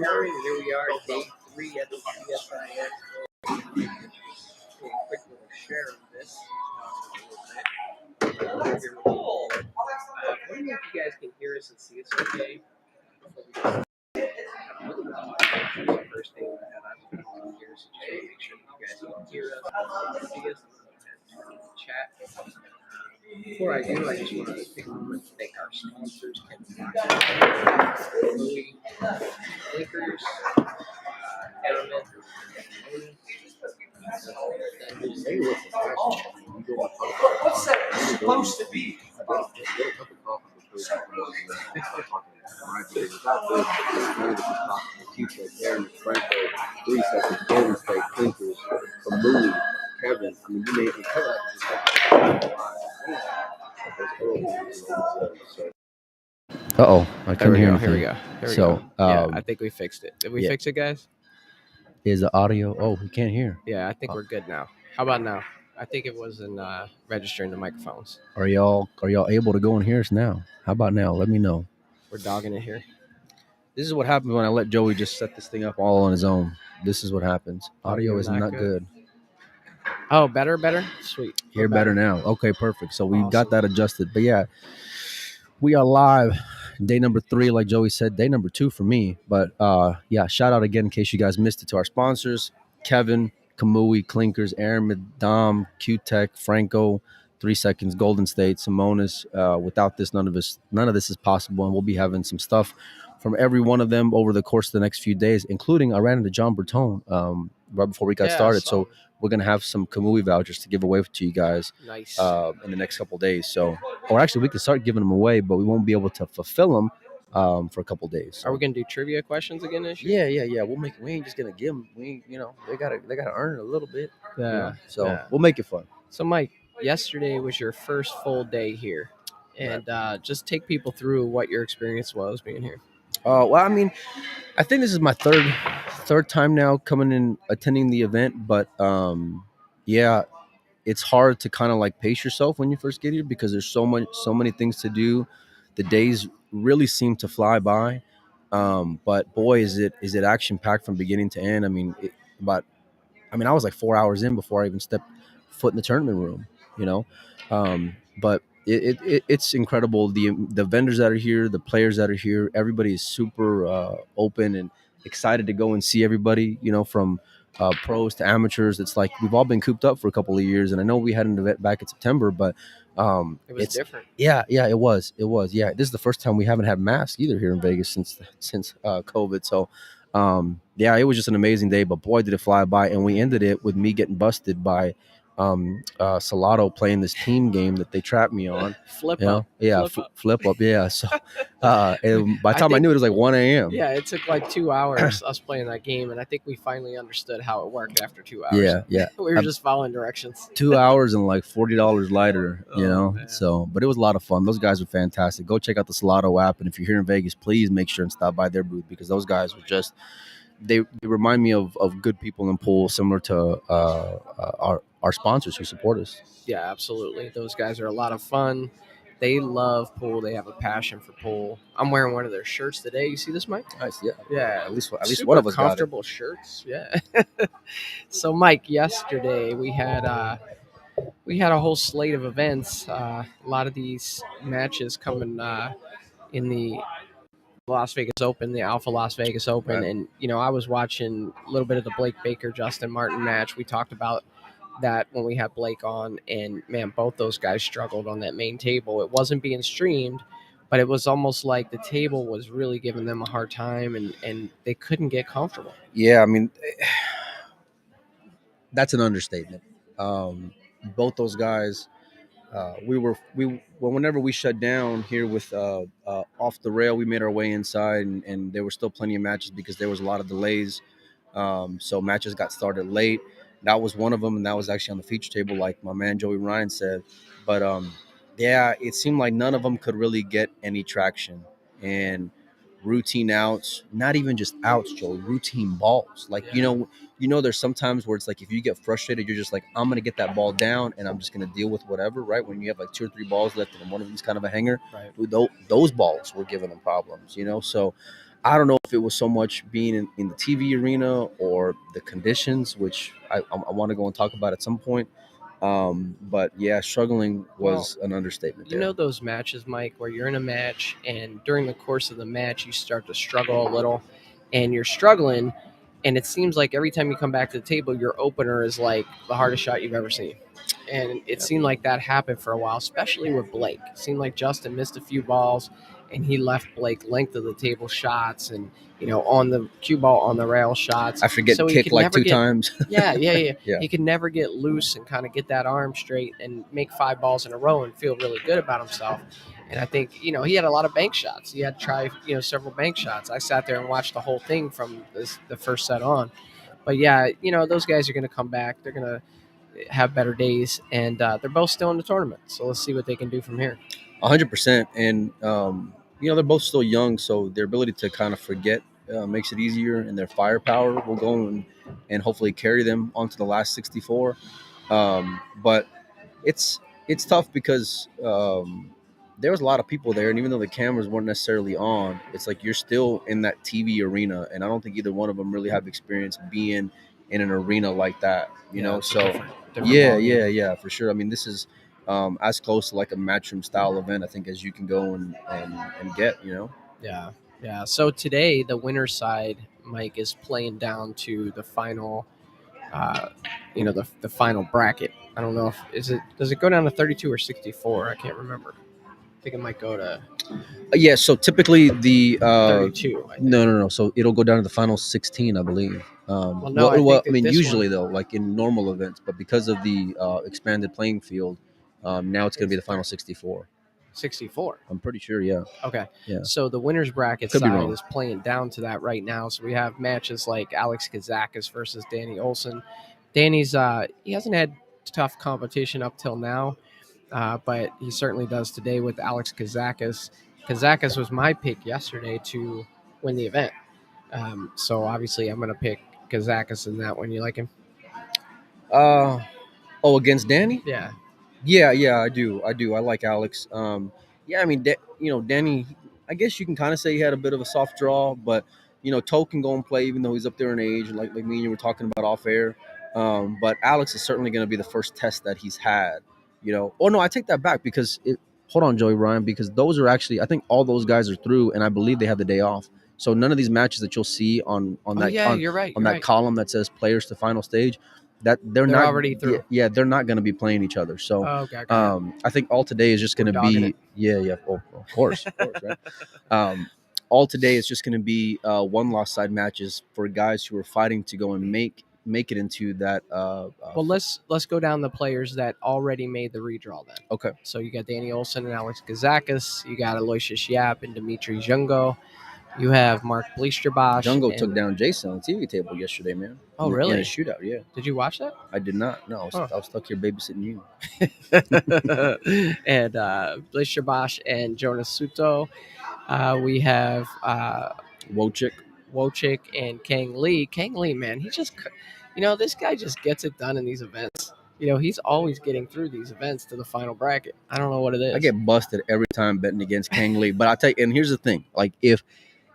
morning. Here we are, day 3 at the CSI Expo. A quick little share of this. I don't know if you guys can hear us and see us okay. The first thing that I've been here, so just make sure that you guys can hear us, see us, and chat. Before I do, I just want to take a moment to thank our sponsors, Louis, Lakers, Alvin, What's that supposed to be? Franco, 3 seconds, Golden State, Clinkers, Kamui, Kevin. I mean, you made it. I couldn't hear anything. Here we go. Yeah, I think we fixed it. Did we fix it, guys? Is the audio? Oh, we can't hear. Yeah, I think we're good now. How about now? I think it wasn't registering the microphones. Are y'all able to go and hear us now? How about now? Let me know. We're dogging it here. This is what happens when I let Joey just set this thing up all on his own. This is what happens. Audio is not good. Oh, better? Sweet. You're better now. Okay, perfect. So we got that adjusted. But yeah, we are live. Day number 3, like Joey said, day number 2 for me. But yeah, shout out again in case you guys missed it to our sponsors, Kevin, Kamui, Clinkers, Aaron, Dom, Q-Tech, Franco, 3 seconds, Golden State, Simonis. Without this, none of this is possible. And we'll be having some stuff from every one of them over the course of the next few days, including I ran into John Bertone right before we got started. So we're going to have some Kamui vouchers to give away to you guys in the next couple of days. So, or actually we can start giving them away, but we won't be able to fulfill them for a couple of days. So. Are we going to do trivia questions again this year? Yeah. We ain't just going to give them. They got to earn it a little bit. Yeah. We'll make it fun. So Mike, yesterday was your first full day here, and just take people through what your experience was being here. Well, I mean, I think this is my third time now coming in attending the event, but yeah, it's hard to kind of like pace yourself when you first get here because there's so many things to do. The days really seem to fly by, but boy, is it action packed from beginning to end. I mean, I was like 4 hours in before I even stepped foot in the tournament room, but. It's incredible. The vendors that are here, the players that are here, everybody is super open and excited to go and see everybody, from pros to amateurs. It's like we've all been cooped up for a couple of years, and I know we had an event back in September, but it was different. Yeah, it was. Yeah, this is the first time we haven't had masks either here in Vegas since COVID. So yeah, it was just an amazing day, but boy, did it fly by. And we ended it with me getting busted by Salado playing this team game that they trapped me on. Flip up. Yeah. So and by the time I knew it was like 1 a.m. Yeah, it took like 2 hours us playing that game, and I think we finally understood how it worked after 2 hours. Yeah. We were just following directions. 2 hours and like $40 lighter, Man. So, but it was a lot of fun. Those guys were fantastic. Go check out the Salado app, and if you're here in Vegas, please make sure and stop by their booth because those guys were just they remind me of good people in pool, similar to our sponsors who support us. Yeah, absolutely. Those guys are a lot of fun. They love pool. They have a passion for pool. I'm wearing one of their shirts today. You see this, Mike? Nice. Yeah. Yeah. At least one of us got it. Comfortable shirts. Yeah. So, Mike, yesterday we had a whole slate of events. A lot of these matches coming in the Las Vegas Open, the ALFA Las Vegas Open, and I was watching a little bit of the Blake Baker Justin Martin match. We talked about that when we had Blake on, and man, both those guys struggled on that main table. It wasn't being streamed, but it was almost like the table was really giving them a hard time, and they couldn't get comfortable. Yeah, I mean, that's an understatement. Both those guys, whenever we shut down here with off the rail, we made our way inside, and there were still plenty of matches because there was a lot of delays. So matches got started late. That was one of them, and that was actually on the feature table, like my man Joey Ryan said. But yeah, it seemed like none of them could really get any traction. And routine outs, not even just outs, Joey, routine balls. Like, there's sometimes where it's like if you get frustrated, you're just like, I'm going to get that ball down and I'm just going to deal with whatever, right? When you have like 2 or 3 balls left and one of them's kind of a hanger, right. Those balls were giving them problems, So I don't know if it was so much being in the TV arena or the conditions, which I want to go and talk about at some point. But yeah, struggling Well, was an understatement you there. know those matches, Mike, where you're in a match and during the course of the match you start to struggle a little, and you're struggling, and it seems like every time you come back to the table, your opener is like the hardest shot you've ever seen. And it Yeah. seemed like that happened for a while, especially with Blake. It seemed like Justin missed a few balls, and he left Blake length of the table shots, and on the cue ball on the rail shots. After getting So he kicked could like never two get times. yeah. Yeah. He could never get loose and kind of get that arm straight and make 5 balls in a row and feel really good about himself. And I think, he had a lot of bank shots. He had to try, several bank shots. I sat there and watched the whole thing from the first set on. But yeah, those guys are going to come back. They're going to have better days, and they're both still in the tournament. So let's see what they can do from here. 100%. And they're both still young, so their ability to kind of forget makes it easier, and their firepower will go and hopefully carry them onto the last 64. But it's tough because there was a lot of people there, and even though the cameras weren't necessarily on, it's like you're still in that TV arena, and I don't think either one of them really have experience being in an arena like that. It's a So different yeah, ballgame. yeah, for sure. I mean, this is as close to like a matchroom style event, I think, as you can go and get. Yeah. So today, the winner's side, Mike, is playing down to the final, the final bracket. I don't know if does it go down to 32 or 64? I can't remember. I think it might go to Yeah. So typically the 32. I think. no. So it'll go down to the final 16, I believe. Well, no, I think I that mean, this usually one, though, like in normal events, but because of the expanded playing field, now it's going to be the final 64. 64. I'm pretty sure. Yeah. Okay. Yeah. So the winners bracket Could be side wrong. is playing down to that right now. So we have matches like Alex Kazakus versus Danny Olson. Danny's he hasn't had tough competition up till now, but he certainly does today with Alex Kazakus. Kazakus was my pick yesterday to win the event. So obviously I'm going to pick Kazakus in that one. You like him? Uh against Danny? Yeah. Yeah, I do. I like Alex. Yeah, I mean, Danny. I guess you can kind of say he had a bit of a soft draw, but Toe can go and play even though he's up there in age, and like me and you were talking about off air. But Alex is certainly going to be the first test that he's had. Oh no, I take that back because hold on, Joey Ryan, because those are actually, I think all those guys are through, and I believe they have the day off. So none of these matches that you'll see on Oh that yeah, you're right. on You're that right. column that says players to final stage, that they're They're not already through. yeah, they're not going to be playing each other. So Oh, okay. Okay. I think all today is just going We're to dogging be it. yeah, of course, right. All today is just going to be one loss side matches for guys who are fighting to go and make it into that. Well, let's go down the players that already made the redraw then. Okay. So you got Danny Olson and Alex Kazakus. You got Aloysius Yap and Dimitri Jungo. You have Mark Bleesterbosch. Jungo took down Jason on the TV table yesterday, man. Oh, In really? a shootout, yeah. Did you watch that? I did not. No, I was stuck here babysitting you. And Bleesterbosch and Jonas Suto. We have Wojcik and Kang Lee. Kang Lee, man, he just, this guy just gets it done in these events. He's always getting through these events to the final bracket. I don't know what it is. I get busted every time betting against Kang Lee. But I tell you, and here's the thing: like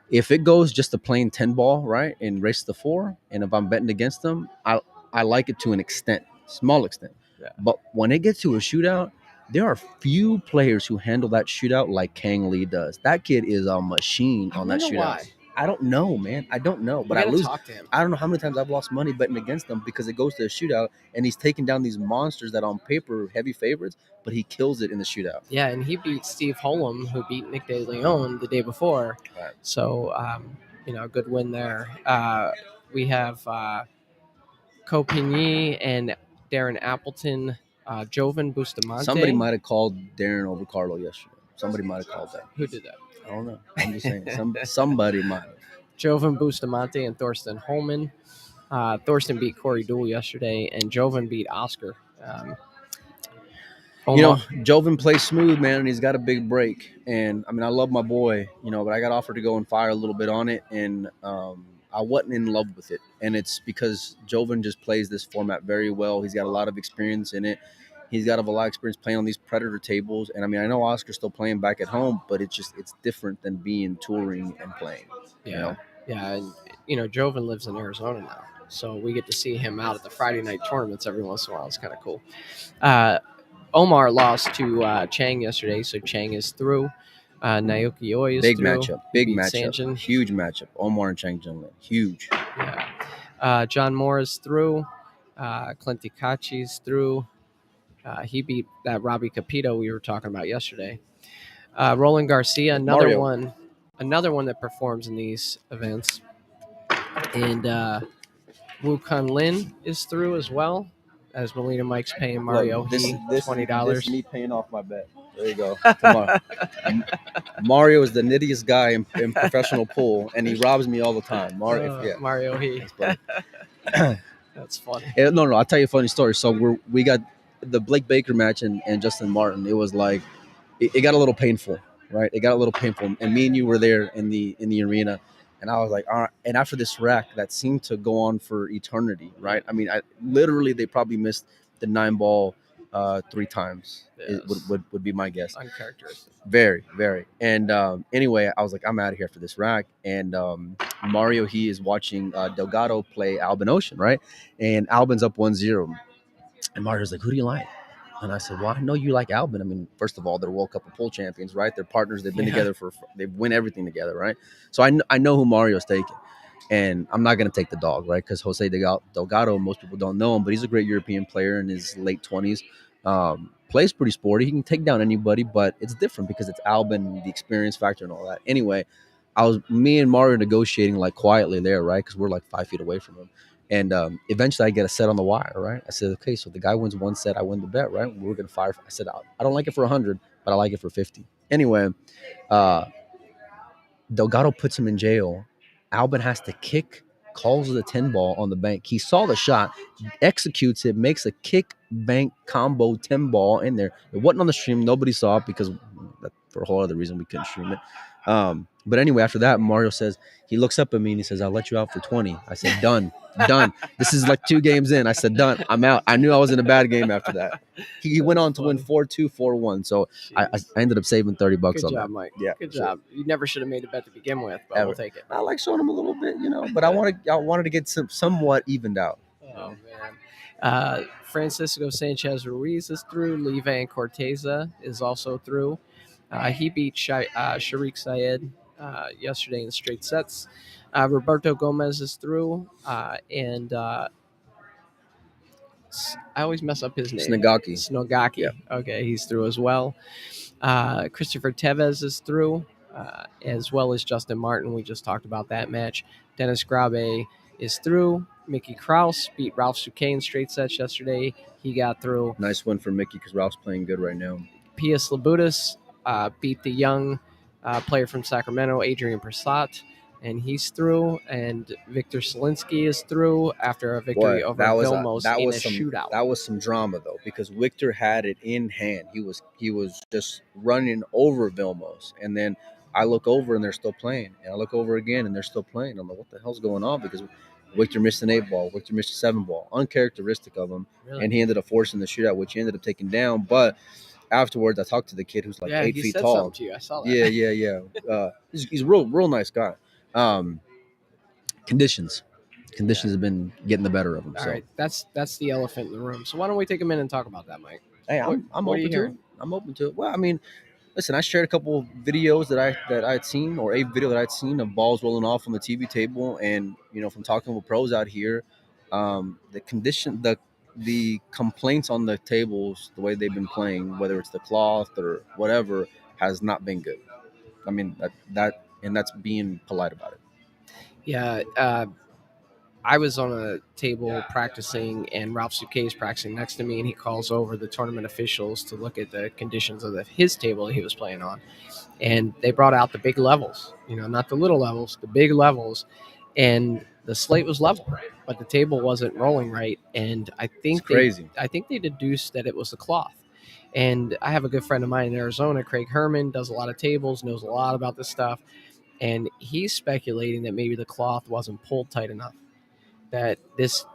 if it goes just a plain 10 ball, right, and race to 4, and if I'm betting against them, I like it to an extent, small extent. Yeah. But when it gets to a shootout, there are few players who handle that shootout like Kang Lee does. That kid is a machine on that shootout. Why? I don't know, man. I don't know, but I gotta lose. talk to him. I don't know how many times I've lost money betting against them because it goes to a shootout and he's taking down these monsters that on paper are heavy favorites, but he kills it in the shootout. Yeah, and he beat Steve Hollam, who beat Nick De Leon the day before. Right. So, a good win there. We have Copigny and Darren Appleton, Jovan Bustamante. Somebody might have called Darren over Carlo yesterday. Somebody might have called that. Who did that? I don't know. I'm just saying. Somebody might have. Jovan Bustamante and Thorsten Holman. Thorsten beat Corey Deuel yesterday, and Jovan beat Oscar. Jovan plays smooth, man, and he's got a big break. And I mean, I love my boy, but I got offered to go and fire a little bit on it, and I wasn't in love with it. And it's because Jovan just plays this format very well. He's got a lot of experience in it. He's got a lot of experience playing on these Predator tables. And I mean, I know Oscar's still playing back at home, but it's different than being touring and playing. Yeah. You know? Yeah. And, Joven lives in Arizona now. So we get to see him out at the Friday night tournaments every once in a while. It's kind of cool. Omar lost to Chang yesterday, so Chang is through. Naoki Oi is Big through. matchup. Big Beat matchup. Sanjin. Huge matchup. Omar and Chang Junlin. Huge. Yeah. John Moore is through. Clint Ikachi's through. He beat that Robbie Capito we were talking about yesterday. Roland Garcia, another Mario. one that performs in these events. And Wu Kun Lin is through as well, as Melina Mike's paying Mario Look, this $20. This is me paying off my bet. There you go. Tomorrow. Mario is the nittiest guy in professional pool, and he robs me all the time. Mario he. Thanks, That's funny. No, I'll tell you a funny story. So we got the Blake Baker match and Justin Martin. It was like it got a little painful, right? It got a little painful, and me and you were there in the arena, and I was like, all right. And after this rack that seemed to go on for eternity, right? I mean, they probably missed the 9-ball 3 times. Yes. It would be my guess. Uncharacteristic. Very, very. And anyway, I was like, I'm out of here for this rack. And Mario, he is watching Delgado play Alvin Ocean, right? And Alvin's up 1-0. And Mario's like, who do you like? And I said, well, I know you like Alvin. I mean, first of all, they're World Cup of Pool champions, right? They're partners. They've been together they win everything together, right? So I know who Mario's taking. And I'm not going to take the dog, right? Because Jose Delgado, most people don't know him, but he's a great European player in his late 20s. Plays pretty sporty. He can take down anybody, but it's different because it's Alvin, the experience factor and all that. Anyway, me and Mario negotiating like quietly there, right? Because we're like 5 feet away from him. And eventually I get a set on the wire, right? I said, okay, so the guy wins one set, I win the bet, right? We're going to fire. I said, I don't like it for 100, but I like it for 50. Anyway, Delgado puts him in jail. Alvin has to kick, calls the 10 ball on the bank. He saw the shot, executes it, makes a kick bank combo 10 ball in there. It wasn't on the stream. Nobody saw it because for a whole other reason we couldn't stream it. But anyway, after that, Mario says, he looks up at me and he says, I'll let you out for 20. I said, done. This is like 2 games in. I said, done. I'm out. I knew I was in a bad game after that. He went on to win 4-2, 4-1. So I ended up saving $30 on that. Good job, Mike. Yeah, good job. You never should have made a bet to begin with, but we'll take it. I like showing him a little bit, but I wanted to get somewhat evened out. Oh, man. Francisco Sanchez Ruiz is through. Lee Van Corteza is also through. He beat Sharik Syed yesterday in straight sets. Roberto Gomez is through. And I always mess up his name. Snogaki. Yep. Okay, he's through as well. Christopher Tevez is through, as well as Justin Martin. We just talked about that match. Dennis Grabe is through. Mickey Kraus beat Ralph Souquet in straight sets yesterday. He got through. Nice win for Mickey because Ralph's playing good right now. Pia Slabutis beat the young player from Sacramento, Adrian Prasad, and he's through. And Victor Selinsky is through after a victory over Vilmos in a shootout. That was some drama though, because Victor had it in hand. He was just running over Vilmos, and then I look over and they're still playing, and I look over again and they're still playing. I'm like, what the hell's going on? Because Victor missed an 8-ball, Victor missed a 7-ball, uncharacteristic of him, really? And he ended up forcing the shootout, which he ended up taking down, but. Afterwards, I talked to the kid who's like 8 feet tall. To you. I saw that. Yeah. He's a real nice guy. Conditions have been getting the better of him. All right, that's the elephant in the room. So why don't we take a minute and talk about that, Mike? Hey, I'm open to it. I'm open to it. Well, I mean, listen, I shared a couple videos that I'd seen, or a video that I'd seen of balls rolling off on the TV table, and from talking with pros out here, the complaints on the tables, the way they've been playing, whether it's the cloth or whatever, has not been good. I mean, that's being polite about it. Yeah. I was on a table practicing, and Ralph Souquet is practicing next to me, and he calls over the tournament officials to look at the conditions of his table that he was playing on. And they brought out the big levels, not the little levels, the big levels. And the slate was level, but the table wasn't rolling right. And I think they deduced that it was the cloth. And I have a good friend of mine in Arizona, Craig Herman, does a lot of tables, knows a lot about this stuff. And he's speculating that maybe the cloth wasn't pulled tight enough, that this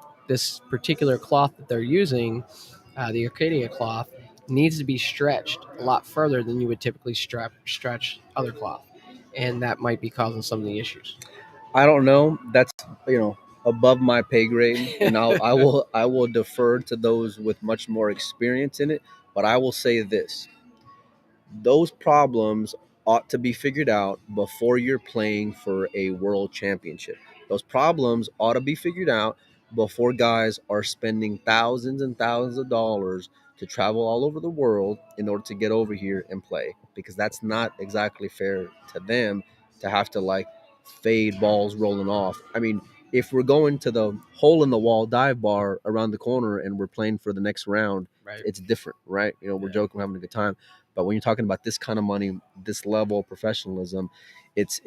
particular cloth that they're using the Arcadia cloth needs to be stretched a lot further than you would typically stretch other cloth, and that might be causing some of the issues. I don't know. That's above my pay grade, and I will defer to those with much more experience in it. But I will say this: those problems ought to be figured out before you're playing for a world championship. Those problems ought to be figured out before guys are spending thousands and thousands of dollars to travel all over the world in order to get over here and play, because that's not exactly fair to them to have to like fade balls rolling off. I mean, if we're going to the hole in the wall dive bar around the corner and we're playing for the next round, Right. it's different, right? We're Yeah. joking, we're having a good time. But when you're talking about this kind of money, this level of professionalism, it's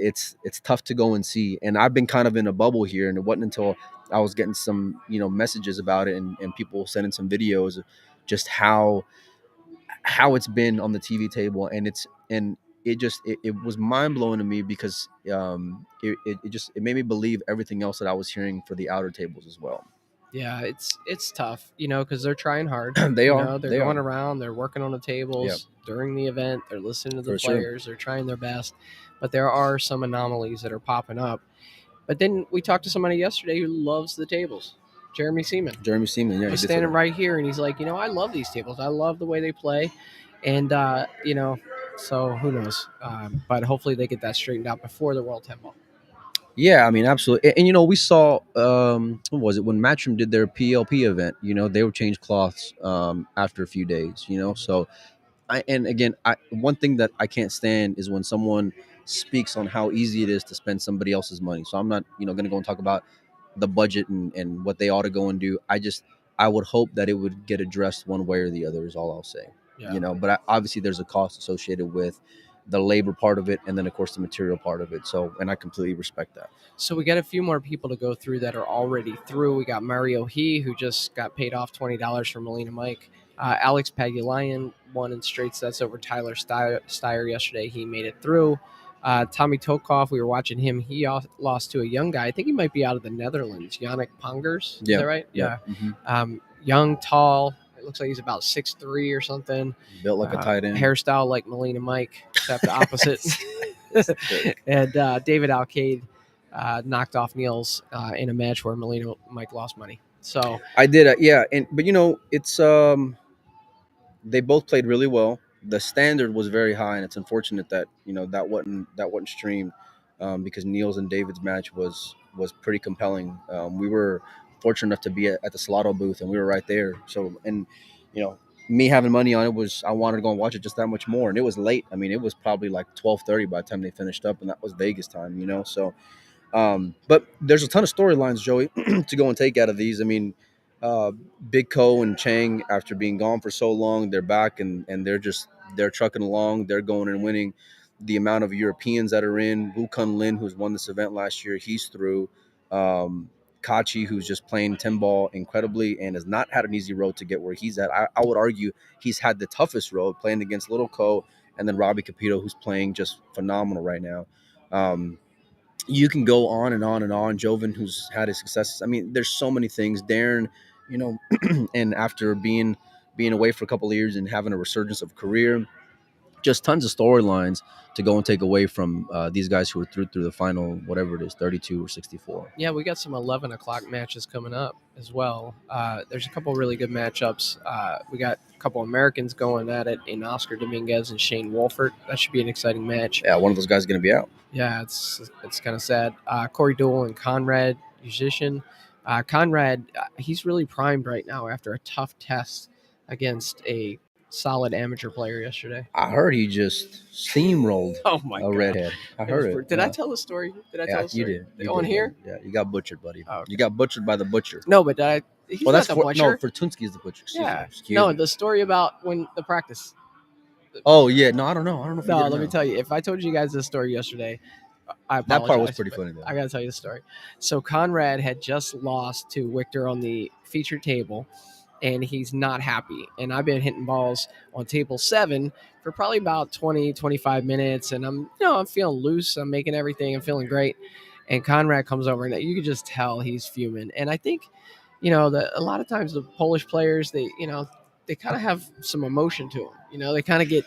tough to go and see. And I've been kind of in a bubble here, and it wasn't until I was getting some messages about it, and people sending some videos of just how it's been on the TV table, and it was mind blowing to me, because it made me believe everything else that I was hearing for the outer tables as well. Yeah, it's tough, because they're trying hard. They are. They're They going are. around, they're working on the tables during the event, they're listening to the For sure. players, they're trying their best, but there are some anomalies that are popping up. But then we talked to somebody yesterday who loves the tables, Jeremy Seaman. Jeremy Seaman, yeah, He's he did say standing that. right here, and he's like, I love these tables. I love the way they play, and so who knows? But hopefully they get that straightened out before the World 10 Ball. Yeah, I mean, absolutely. And we saw what was it when Matchroom did their PLP event? They would change cloths after a few days. So and again, one thing that I can't stand is when someone speaks on how easy it is to spend somebody else's money. So I'm not going to go and talk about the budget and what they ought to go and do. I would hope that it would get addressed one way or the other, is all I'll say. Yeah. But obviously there's a cost associated with the labor part of it, and then of course the material part of it. So, and I completely respect that. So we got a few more people to go through that are already through. We got Mario He, who just got paid off $20 from Melina Mike. Alex Pagulayan won in straight sets over Tyler Steyer yesterday. He made it through. Tommy Tokov, we were watching him. He lost to a young guy. I think he might be out of the Netherlands, Yannick Pongers. Is that right? Yeah. Mm-hmm. Young, tall. It looks like he's about 6'3" or something. Built like a tight end. Hairstyle like Melina Mike, except the opposite. And David Alcade knocked off Niels in a match where Melina Mike lost money. So I did, yeah. But it's they both played really well. The standard was very high, and it's unfortunate that that wasn't streamed, because Niels and David's match was pretty compelling. We were fortunate enough to be at the Salado booth, and we were right there. So, and me having money on it, I wanted to go and watch it just that much more. And it was late. I mean, it was probably like 12:30 by the time they finished up, and that was Vegas time. So. But there's a ton of storylines, Joey, to go and take out of these. I mean, Big Co and Chang, after being gone for so long, they're back, and they're trucking along. They're going and winning. The amount of Europeans that are in, Wu Kun Lin, who's won this event last year, he's through. Kachi, who's just playing 10 ball incredibly and has not had an easy road to get where he's at. I would argue he's had the toughest road, playing against Little Co, and then Robbie Capito, who's playing just phenomenal right now. You can go on and on and on. Joven, who's had his successes. I mean, there's so many things. Darren, and after being away for a couple of years and having a resurgence of career, just tons of storylines to go and take away from these guys who are through the final, whatever it is, 32 or 64. Yeah, we got some 11 o'clock matches coming up as well. There's a couple really good matchups. We got a couple Americans going at it in Oscar Dominguez and Shane Wolfert. That should be an exciting match. Yeah, one of those guys is going to be out. Yeah, it's kind of sad. Corey Dole and Conrad Musician. Conrad, he's really primed right now after a tough test against a solid amateur player yesterday. I heard he just steamrolled God. redhead. I heard it. Did I tell the story? You did. You here? Yeah, you got butchered, buddy. Oh, okay. You got butchered by the butcher. No, but he's not the butcher. No, Fortunsky is the butcher. Excuse me. The story about when the practice. Oh yeah, no, I don't know. Let me tell you. If I told you guys this story yesterday, I apologize. That part was pretty funny, though. I gotta tell you the story. So Conrad had just lost to Victor on the feature table, and he's not happy. And I've been hitting balls on table 7 for probably about 20, 25 minutes, and I'm feeling loose. I'm making everything. I'm feeling great. And Conrad comes over, and you can just tell he's fuming. And I think, a lot of times the Polish players, kind of have some emotion to them. You know, they kind of get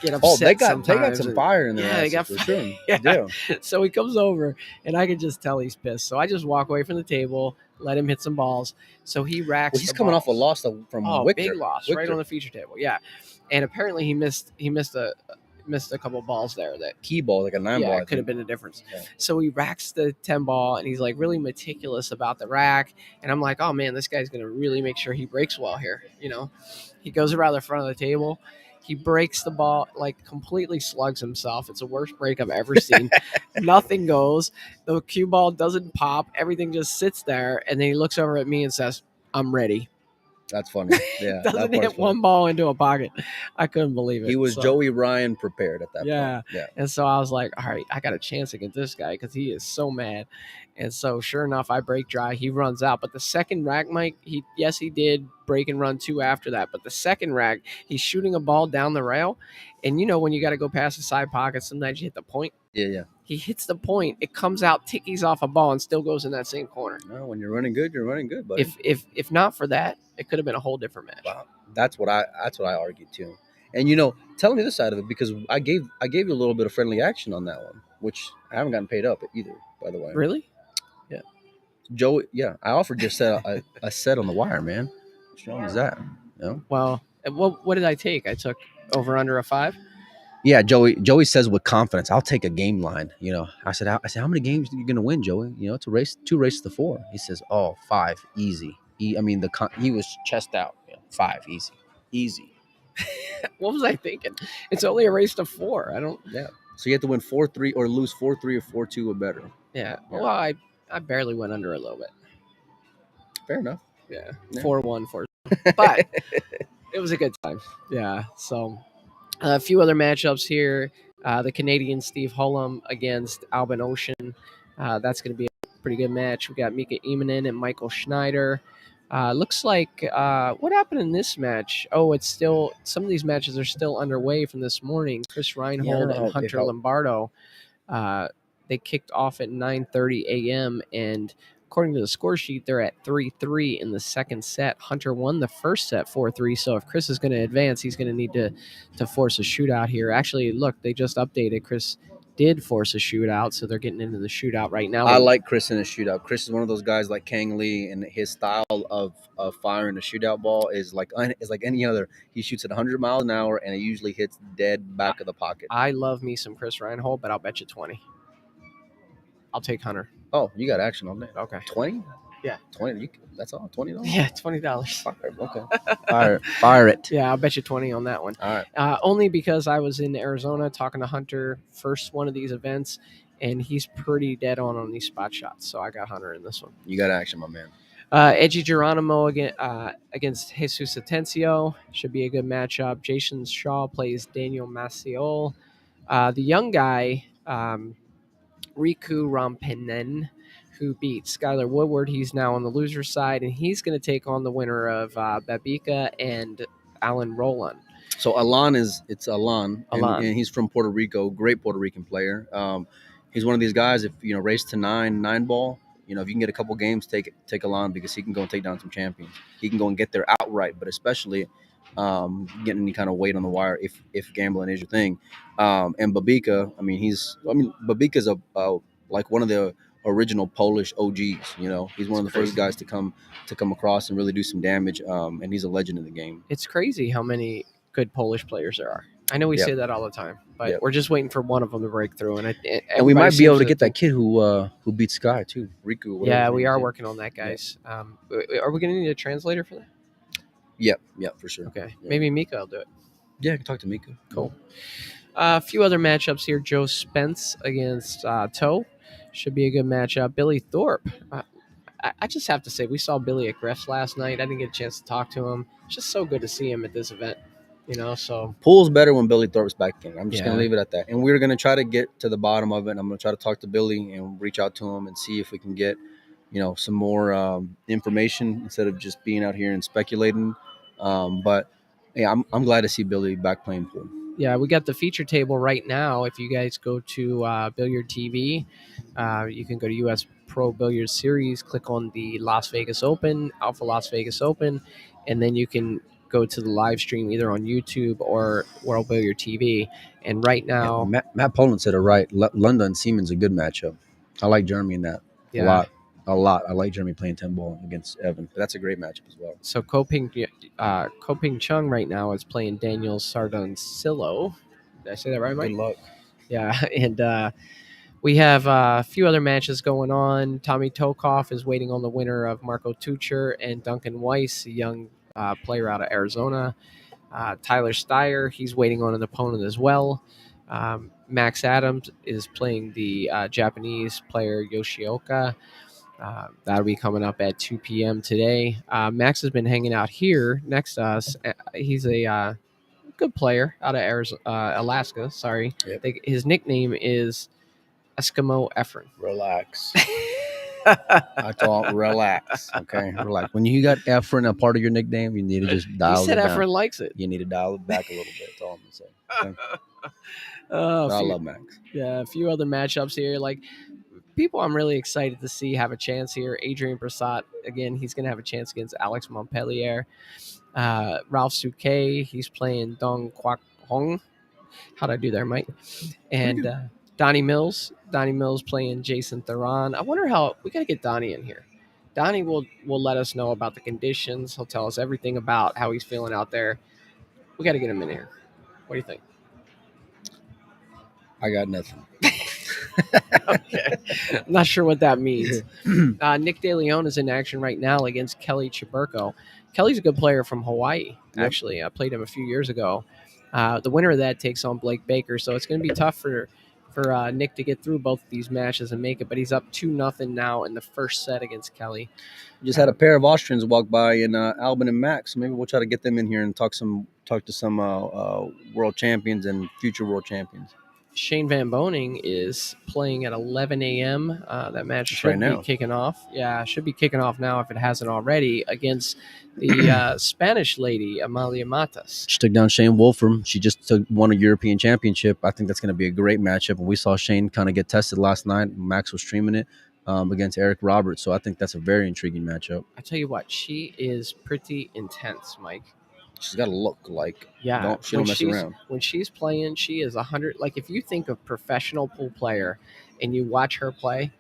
upset. Oh, they got sometimes, some and- fire in their yeah, they asses got for sure. yeah. So he comes over, and I can just tell he's pissed. So I just walk away from the table, let him hit some balls. So he racks. Well, he's the coming off a balls. loss from Wichter. Big loss, right on the feature table. Yeah, and apparently he missed a couple balls there that key ball, like a 9 ball. it could have been a difference. Yeah. So he racks the 10 ball, and he's like really meticulous about the rack. And I'm like, oh man, this guy's gonna really make sure he breaks well here. You know, he goes around the front of the table. He breaks the ball, like completely slugs himself. It's the worst break I've ever seen. Nothing goes. The cue ball doesn't pop. Everything just sits there. And then he looks over at me and says, I'm ready. That's funny. Yeah. Doesn't hit one ball into a pocket. I couldn't believe it. He was Joey Ryan prepared at that point. Yeah. And so I was like, all right, I got a chance against this guy because he is so mad. And so sure enough, I break dry. He runs out. But the second rack, Mike, he did break and run 2 after that. But the second rack, he's shooting a ball down the rail. And you know, when you got to go past the side pocket, sometimes you hit the point. Yeah. He hits the point. It comes out, tickies off a ball, and still goes in that same corner. No, when you're running good, buddy. If not for that, it could have been a whole different match. Wow. That's what I argued too. And you know, tell me the side of it, because I gave you a little bit of friendly action on that one, which I haven't gotten paid up either, by the way. Really? Yeah. Joey, yeah, I offered just a set on the wire, man. What's wrong with that? No. Well, what did I take? I took over under a 5. Yeah, Joey says with confidence, I'll take a game line. You know, I said, how many games are you gonna win, Joey? You know, it's a race, 2 races to 4. He says, 5, easy. He was chest out. 5, easy. What was I thinking? It's only a race to 4. I don't. Yeah. So you have to win 4-3 or lose 4-3 or 4-2 or better. Yeah. Well, I barely went under a little bit. Fair enough. Yeah. 4-1, 4. But it was a good time. Yeah. So a few other matchups here. The Canadian Steve Hollam against Alvin Olson. That's going to be a pretty good match. We got Mika Imanen and Michael Schneider. Looks like what happened in this match? Oh, it's still, some of these matches are still underway from this morning. Chris Reinhold and Hunter Lombardo. They kicked off at 9:30 a.m. and according to the score sheet, they're at 3-3 in the second set. Hunter won the first set 4-3. So if Chris is going to advance, he's going to need to force a shootout here. Actually, look, they just updated. Chris did force a shootout, so they're getting into the shootout right now. I like Chris in a shootout. Chris is one of those guys like Kang Lee, and his style of firing a shootout ball is like any other. He shoots at 100 miles an hour, and it usually hits dead back of the pocket. I love me some Chris Reinhold, but I'll bet you 20. I'll take Hunter. Oh, you got action on that. Okay. 20? Yeah. 20. That's all? $20? Yeah, $20. Okay. Fire it. Yeah, I'll bet you 20 on that one. All right. Only because I was in Arizona talking to Hunter first one of these events, and he's pretty dead on these spot shots. So I got Hunter in this one. You got action, my man. Edgy Geronimo against Jesus Atencio. Should be a good matchup. Jason Shaw plays Daniel Massiol. The young guy, Riku Rampenen, who beat Skylar Woodward. He's now on the loser side, and he's going to take on the winner of Babika and Alan Roland. So Alan, and he's from Puerto Rico. Great Puerto Rican player. He's one of these guys. If race to 9 ball, if you can get a couple games, take Alan, because he can go and take down some champions. He can go and get there outright, but especially getting any kind of weight on the wire if gambling is your thing. And Babika, Babika's like one of the original Polish OGs. He's one of the first guys to come across and really do some damage. And he's a legend in the game. It's crazy how many good Polish players there are. I know we say that all the time, but we're just waiting for one of them to break through. And we might be able to get that kid who beat Sky too, Riku. Yeah, we are working on that, guys. Yeah. Are we going to need a translator for that? Yeah, for sure. Okay, yeah. Maybe Mika will do it. Yeah, I can talk to Mika. Cool. A few other matchups here. Joe Spence against Toe. Should be a good matchup. Billy Thorpe. I just have to say, we saw Billy at Greff's last night. I didn't get a chance to talk to him. It's just so good to see him at this event. So pool's better when Billy Thorpe's back in. I'm just going to leave it at that. And we're going to try to get to the bottom of it. I'm going to try to talk to Billy and reach out to him and see if we can get, some more information instead of just being out here and speculating. But yeah, I'm glad to see Billy back playing pool. Yeah, we got the feature table right now. If you guys go to Billiard TV, you can go to U.S. Pro Billiard Series, click on the Las Vegas Open, ALFA Las Vegas Open, and then you can go to the live stream either on YouTube or World Billiard TV. And right now, Matt Poland said it right. London and Siemens a good matchup. I like Jeremy in that a lot. I like Jeremy playing 10 ball against Evan. That's a great matchup as well. So Koping Chung right now is playing Daniel Sardoncillo. Did I say that right, Mike? Good luck. Yeah, and we have a few other matches going on. Tommy Tokoff is waiting on the winner of Marco Tucher and Duncan Weiss, a young player out of Arizona. Tyler Steyer, he's waiting on an opponent as well. Max Adams is playing the Japanese player Yoshioka. That'll be coming up at 2 p.m. today. Max has been hanging out here next to us. He's a good player out of Alaska. Sorry. Yep. His nickname is Eskimo Efren. Relax. I thought relax. Okay, relax. When you got Efren a part of your nickname, you need to just dial He said it down. Efren likes it. You need to dial it back a little bit. That's all I'm gonna say. Okay? I love Max. Yeah, a few other matchups here. Like people I'm really excited to see have a chance here. Adrian Brassat, again, he's going to have a chance against Alex Montpellier. Ralph Souquet, he's playing Dong Quoc Hong. How'd I do there, Mike? And Donnie Mills playing Jason Theron. I wonder how we got to get Donnie in here. Donnie will let us know about the conditions. He'll tell us everything about how he's feeling out there. We got to get him in here. What do you think? I got nothing. Okay. I'm not sure what that means. Nick DeLeon is in action right now against Kelly Chiburko. Kelly's a good player from Hawaii, actually. I played him a few years ago. The winner of that takes on Blake Baker, so it's going to be tough for Nick to get through both of these matches and make it, but he's up 2-0 now in the first set against Kelly. We just had a pair of Austrians walk by in Alvin and Max. Maybe we'll try to get them in here and talk to some world champions and future world champions. Shane Van Boning is playing at 11 a.m. That match should be kicking off. Yeah, should be kicking off now if it hasn't already against the Spanish lady, Amalia Matas. She took down Shane Wolfram. She just won a European championship. I think that's going to be a great matchup. And we saw Shane kind of get tested last night. Max was streaming it against Eric Roberts. So I think that's a very intriguing matchup. I tell you what, she is pretty intense, Mike. She's got to look like, she don't mess around. When she's playing, she is 100. Like, if you think of professional pool player and you watch her play,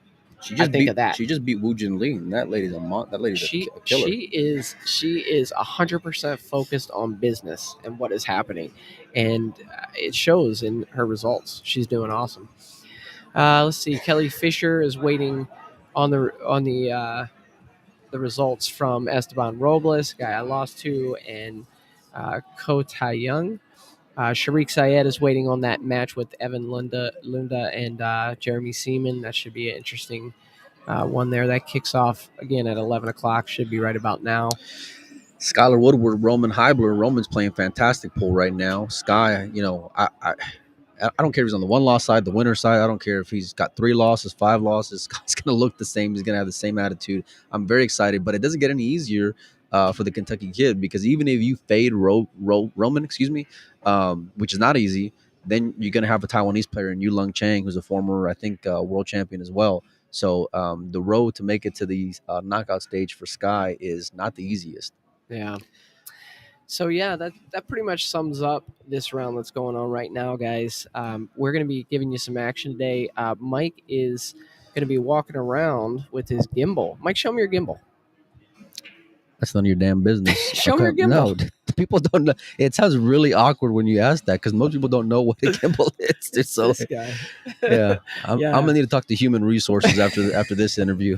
think of that. She just beat Wu Jin Lee, and that lady's a killer. She is 100% focused on business and what is happening, and it shows in her results. She's doing awesome. Let's see. Kelly Fisher is waiting on the results from Esteban Robles, guy I lost to, and Ko Tai-young. Sharik Syed is waiting on that match with Evan Lunda and Jeremy Seaman. That should be an interesting one there. That kicks off again at 11 o'clock. Should be right about now. Skylar Woodward, Roman Heibler. Roman's playing fantastic pool right now. Sky, I don't care if he's on the one-loss side, the winner side. I don't care if he's got 3 losses, 5 losses. He's going to look the same. He's going to have the same attitude. I'm very excited, but it doesn't get any easier for the Kentucky kid, because even if you fade Roman, which is not easy, then you're going to have a Taiwanese player in Yu Lung Chang, who's a former, I think, world champion as well. So the road to make it to the knockout stage for Sky is not the easiest. Yeah. So, yeah, that pretty much sums up this round that's going on right now, guys. We're going to be giving you some action today. Mike is going to be walking around with his gimbal. Mike, show me your gimbal. That's none of your damn business. Show me your gimbal. No, people don't know. It sounds really awkward when you ask that, because most people don't know what a gimbal is. So, this guy. Yeah, I'm going to need to talk to human resources after this interview.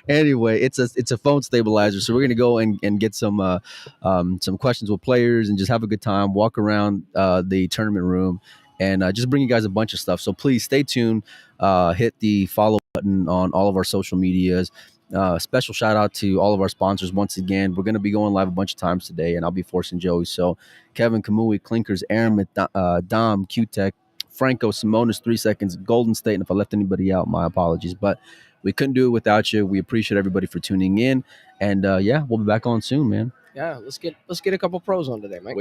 Anyway, it's a phone stabilizer, so we're gonna go and get some questions with players and just have a good time, walk around the tournament room, and just bring you guys a bunch of stuff. So please stay tuned. Hit the follow button on all of our social medias. Special shout out to all of our sponsors once again. We're gonna be going live a bunch of times today, and I'll be forcing Joey. So Kevin Kamui, Clinkers, Aaron, Dom, Q-Tech, Franco, Simonis, 3 Seconds, Golden State, and if I left anybody out, my apologies. But we couldn't do it without you. We appreciate everybody for tuning in. And we'll be back on soon, man. Yeah, let's get a couple pros on today, Mike.